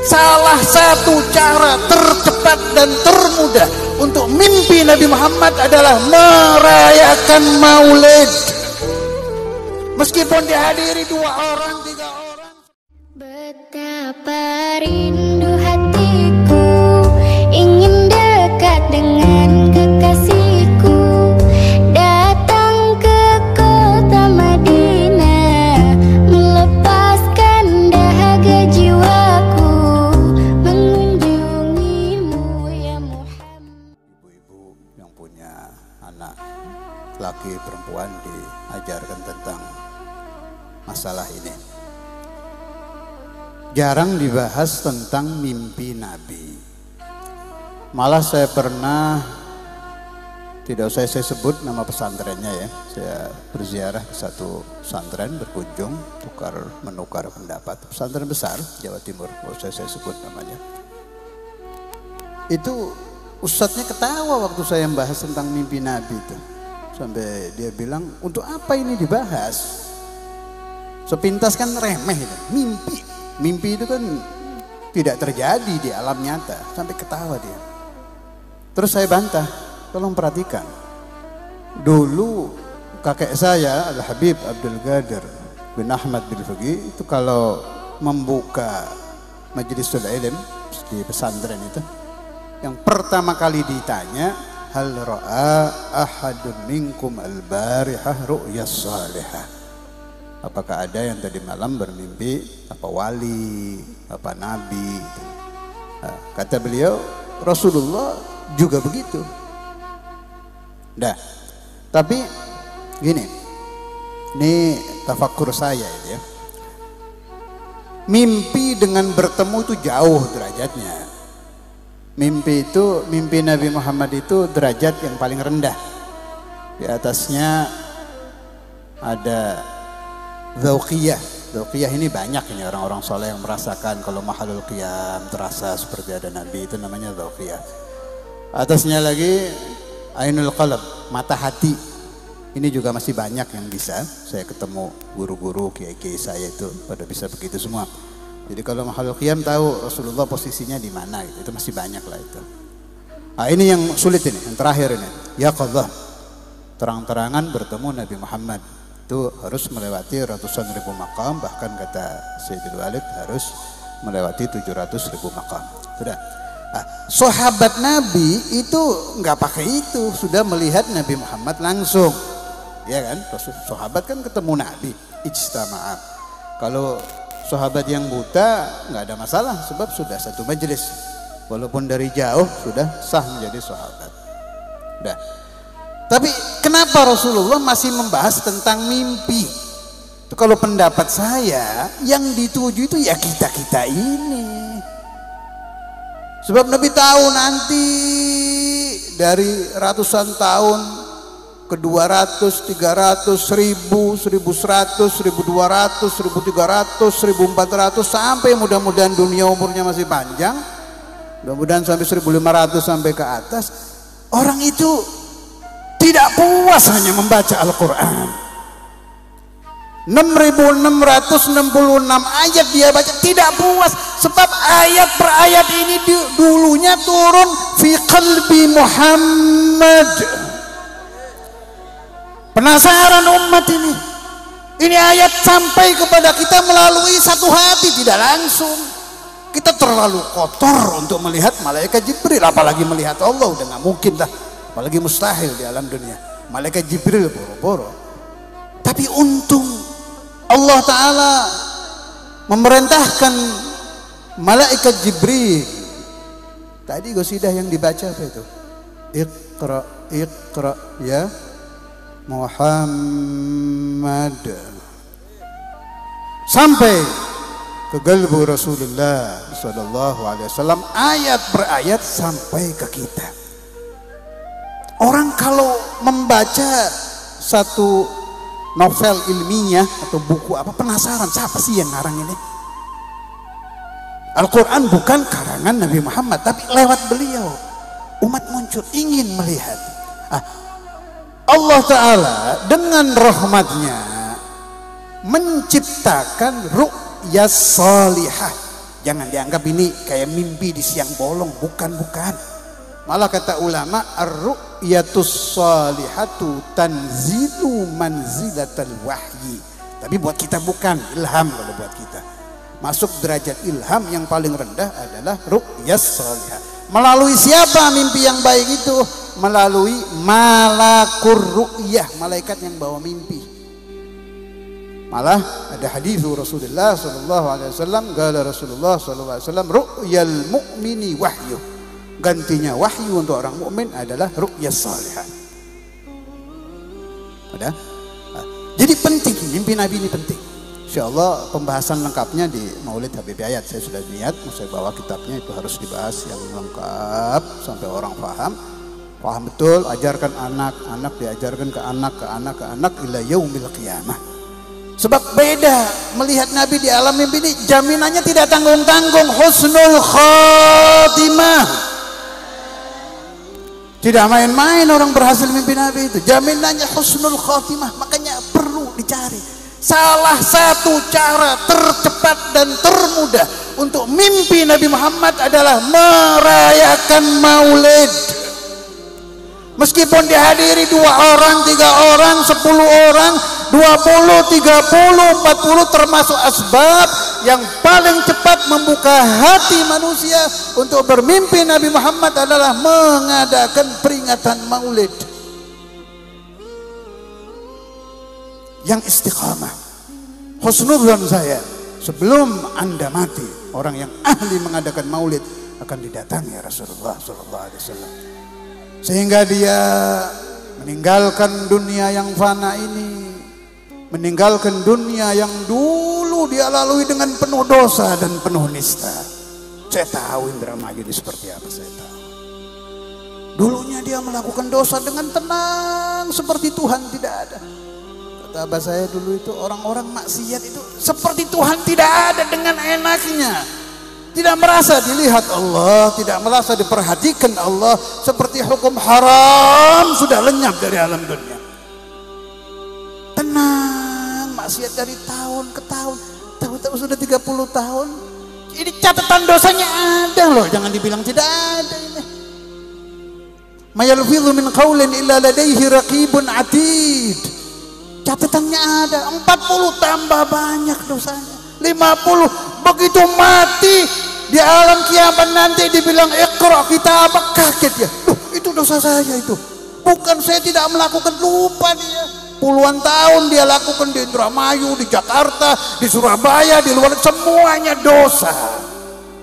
Salah satu cara tercepat dan termudah untuk mimpi Nabi Muhammad adalah merayakan Maulid. Meskipun dihadiri 2 orang, 3 orang. Betapa rindu hatiku ingin dekat dengan kekasihku, datang ke kota Madinah, melepaskan dahaga jiwaku, mengunjungimu ya Muhammad. Ibu-ibu yang punya anak laki perempuan diajarkan tentang masalah ini. Jarang dibahas tentang mimpi Nabi. Malah saya pernah, tidak usah saya sebut nama pesantrennya ya, saya berziarah ke satu pesantren, berkunjung, menukar pendapat. Pesantren besar Jawa Timur, tidak usah saya sebut namanya. Itu ustadznya ketawa waktu saya membahas tentang mimpi Nabi itu. Sampai dia bilang, untuk apa ini dibahas? Sepintas kan remeh itu, mimpi. Mimpi itu kan tidak terjadi di alam nyata. Sampai ketawa dia. Terus saya bantah, tolong perhatikan. Dulu kakek saya Al-Habib Abdul Qadir bin Ahmad bin Faqih itu kalau membuka majlisul ilm di pesantren itu, yang pertama kali ditanya, hal ra'a ahadun minkum al-barihah ru'yas salihah. Apakah ada yang tadi malam bermimpi apa wali, apa nabi? Nah, kata beliau, Rasulullah juga begitu. Dah, tapi gini, ini tafakkur saya ini ya. Mimpi dengan bertemu itu jauh derajatnya. Mimpi Nabi Muhammad itu derajat yang paling rendah. Di atasnya ada Dzauqiyah. Dzauqiyah ini banyak ini orang-orang soleh yang merasakan kalau mahalul qiyam terasa seperti ada Nabi, itu namanya Dzauqiyah. Atasnya lagi Ainul Qalb, mata hati. Ini juga masih banyak yang bisa. Saya ketemu guru-guru kiai-kiai saya itu pada bisa begitu semua. Jadi kalau mahalul qiyam tahu Rasulullah posisinya di mana gitu. Itu masih banyak lah itu. Nah, ini yang sulit ini, yang terakhir ini. Yaqadzah. Terang-terangan bertemu Nabi Muhammad. Itu harus melewati ratusan ribu makam, bahkan kata Sayyidul Walid harus melewati 700.000 makam. Sudah. Nah, sahabat Nabi itu nggak pakai itu, sudah melihat Nabi Muhammad langsung, ya kan? Sahabat kan ketemu Nabi, ijtama'ah. Kalau sahabat yang buta nggak ada masalah, sebab sudah satu majelis, walaupun dari jauh sudah sah menjadi sahabat. Udah. Tapi kenapa Rasulullah masih membahas tentang mimpi? Itu kalau pendapat saya, yang dituju itu ya kita-kita ini. Sebab Nabi tahu nanti dari ratusan tahun ke 200, 300, 1000, 1100, 1200, 1300, 1400 sampai mudah-mudahan dunia umurnya masih panjang. Mudah-mudahan sampai 1500 sampai ke atas. Orang itu tidak puas hanya membaca Al-Quran. 6.666 ayat dia baca, tidak puas. Sebab ayat per ayat ini dulunya turun fi qalbi Muhammad. Penasaran umat ini. Ini ayat sampai kepada kita melalui satu hati, tidak langsung. Kita terlalu kotor untuk melihat malaikat Jibril, apalagi melihat Allah, udah gak mungkin lah. Apalagi mustahil di alam dunia. Malaikat Jibril boro-boro. Tapi untung Allah Ta'ala memerintahkan malaikat Jibril. Tadi qasidah yang dibaca apa itu? Iqra, Iqra ya Muhammad. Sampai ke qalbu Rasulullah sallallahu alaihi wasallam, ayat per ayat sampai ke kita. Orang kalau membaca satu novel ilmiah atau buku apa, penasaran siapa sih yang ngarang ini? Al-Quran bukan karangan Nabi Muhammad, tapi lewat beliau umat muncul ingin melihat. Allah Ta'ala dengan rahmatnya menciptakan ru'yas salihah Jangan dianggap ini kayak mimpi di siang bolong, bukan. Malah kata ulama, ar-ru'yatus salihatu tanzilu manzilatal wahyi. Tapi buat kita bukan, ilham kalau buat kita. Masuk derajat ilham yang paling rendah adalah ru'yas salihah. Melalui siapa mimpi yang baik itu? Melalui malakur ru'yah, malaikat yang bawa mimpi. Malah ada hadis Rasulullah sallallahu alaihi wasallam, qala Rasulullah sallallahu alaihi wasallam, ru'yal mu'mini wahyu. Gantinya wahyu untuk orang mukmin adalah ru'yas salihah. Ada? Jadi penting, mimpi Nabi ini penting. Insyaallah pembahasan lengkapnya di Maulid Habib Ayat. Saya sudah niat, saya bawa kitabnya, itu harus dibahas yang lengkap sampai orang paham betul. Ajarkan anak diajarkan ke anak ila yaumil qiyamah. Sebab beda melihat Nabi di alam mimpi ini, jaminannya tidak tanggung-tanggung, husnul khatimah. Tidak main-main orang berhasil mimpi Nabi itu, jaminannya husnul khatimah. Makanya perlu dicari salah satu cara tercepat dan termudah untuk mimpi Nabi Muhammad adalah merayakan Maulid. Meskipun dihadiri 2 orang, 3 orang, 10 orang, 20, 30, 40, termasuk asbab yang paling cepat membuka hati manusia untuk bermimpi Nabi Muhammad adalah mengadakan peringatan Maulid. Yang istiqamah. Husnudzon saya, sebelum Anda mati, orang yang ahli mengadakan Maulid akan didatangi Rasulullah SAW. Sehingga dia meninggalkan dunia yang fana ini, meninggalkan dunia yang dulu dia lalui dengan penuh dosa dan penuh nista. Saya tahu Indramayu ini seperti apa, saya tahu. Dulunya dia melakukan dosa dengan tenang seperti Tuhan tidak ada. Kata abah saya dulu itu, orang-orang maksiat itu seperti Tuhan tidak ada, dengan enaknya. Tidak merasa dilihat Allah, tidak merasa diperhatikan Allah, seperti hukum haram sudah lenyap dari alam dunia. Tenang, maksiat dari tahun ke tahun, tahu-tahu sudah 30 tahun. Ini catatan dosanya ada loh, jangan dibilang tidak ada ini. Ma yalfidhu min qaulin illa ladaihi raqibun atid. Catatannya ada, 40 tambah banyak dosanya. 50 begitu mati di alam kiamat nanti dibilang iqra kitabak, kaget ya. Duh, itu dosa saya itu. Bukan saya tidak melakukan, lupa dia. Puluhan tahun dia lakukan di Indramayu, di Jakarta, di Surabaya, di luar, semuanya dosa.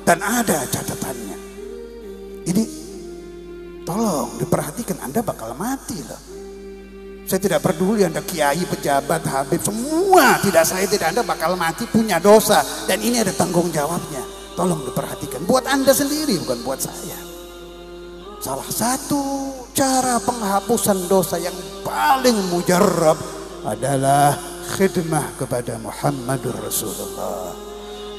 Dan ada catatannya. Ini tolong diperhatikan, Anda bakal mati loh. Saya tidak peduli Anda kiai, pejabat, habib, semua saya tidak, Anda bakal mati punya dosa. Dan ini ada tanggung jawabnya. Tolong diperhatikan. Buat Anda sendiri, bukan buat saya. Salah satu cara penghapusan dosa yang paling mujarrab adalah khidmah kepada Muhammadur Rasulullah.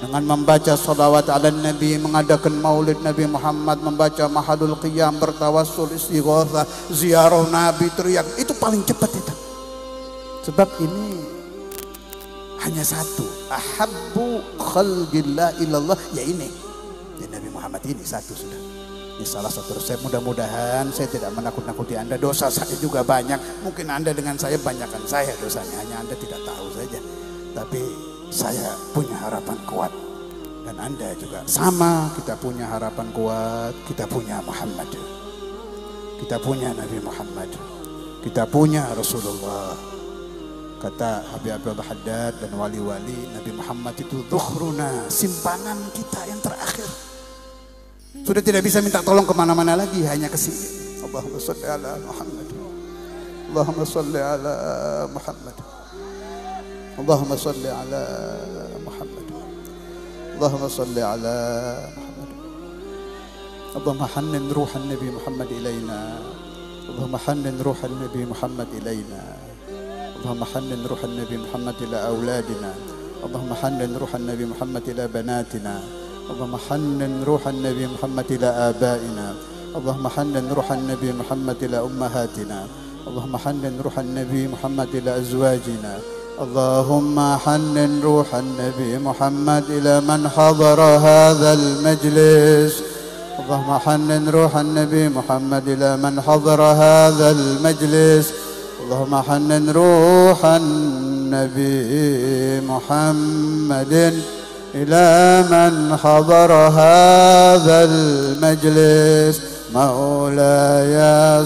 Dengan membaca salawat ala Nabi, mengadakan maulid Nabi Muhammad, membaca mahadul qiyam, bertawassul, istighatsah, ziarah Nabi, teriak, itu paling cepat itu. Sebab ini hanya satu, ahabbu khalqillah ilallah, ya ini, ya Nabi Muhammad ini satu sudah. Ini salah satu resep. Mudah-mudahan saya tidak menakut-nakuti Anda. Dosa saya juga banyak, mungkin Anda dengan saya banyakkan saya dosanya, hanya Anda tidak tahu saja. Tapi saya punya harapan kuat, dan Anda juga sama. Kita punya harapan kuat, kita punya Muhammad, kita punya Nabi Muhammad, kita punya Rasulullah. Kata Habib Abdul Haddad dan wali-wali, Nabi Muhammad itu dukhruna, simpanan kita yang terakhir. Sudah tidak bisa minta tolong kemana-mana lagi, hanya ke sini. Allahumma salli ala Muhammad, Allahumma salli ala Muhammad, Allahumma salli ala Muhammad, Allahumma salli ala Muhammad. Allahumma hannin ruhan Nabi Muhammad ilayna, Allahumma hannin ruhan Nabi Muhammad ilayna, Allahumma hannin ruhan Nabi Muhammad ila awladina, Allahumma hannin ruhan Nabi Muhammad ila banatina, Allahumma hannin ruhan Nabi Muhammad ila abaina, Allahumma hannin ruhan Nabi Muhammad ila ummahatina, Allahumma hannin ruhan Nabi Muhammad ila azwajina, اللهم حنن روح النبي محمد إلى من حضر هذا المجلس. اللهم حنن روح النبي محمد إلى من حضر هذا المجلس. اللهم حنن روح النبي محمد إلى من حضر هذا المجلس. مولاي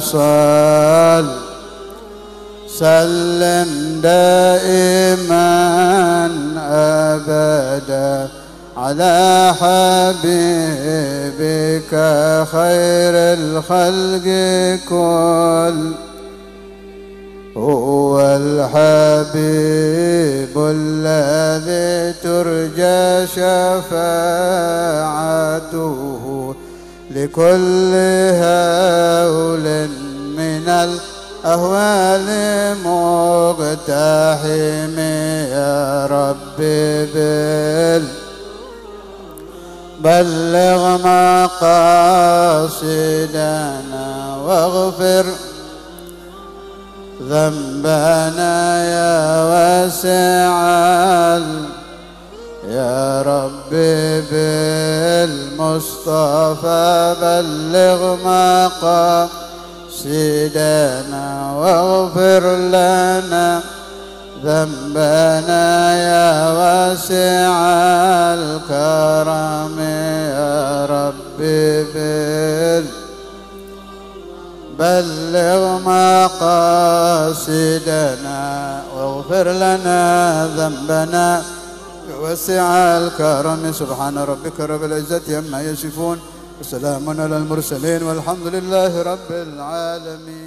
سلم دائما أبدا على حبيبك خير الخلق كل. هو الحبيب الذي ترجى شفاعته لكل هول من الأهوال مقتحم. يا ربي بلغ مقاصدنا واغفر ذنبنا يا واسع. يا ربي بالمصطفى بلغ مقاصدنا واغفر لنا ذنبنا يا واسع الكرم. يا ربي بلغ مقاصدنا واغفر لنا ذنبنا وسع الكرم. سبحان ربك رب العزة عما يصفون وسلام على المرسلين والحمد لله رب العالمين.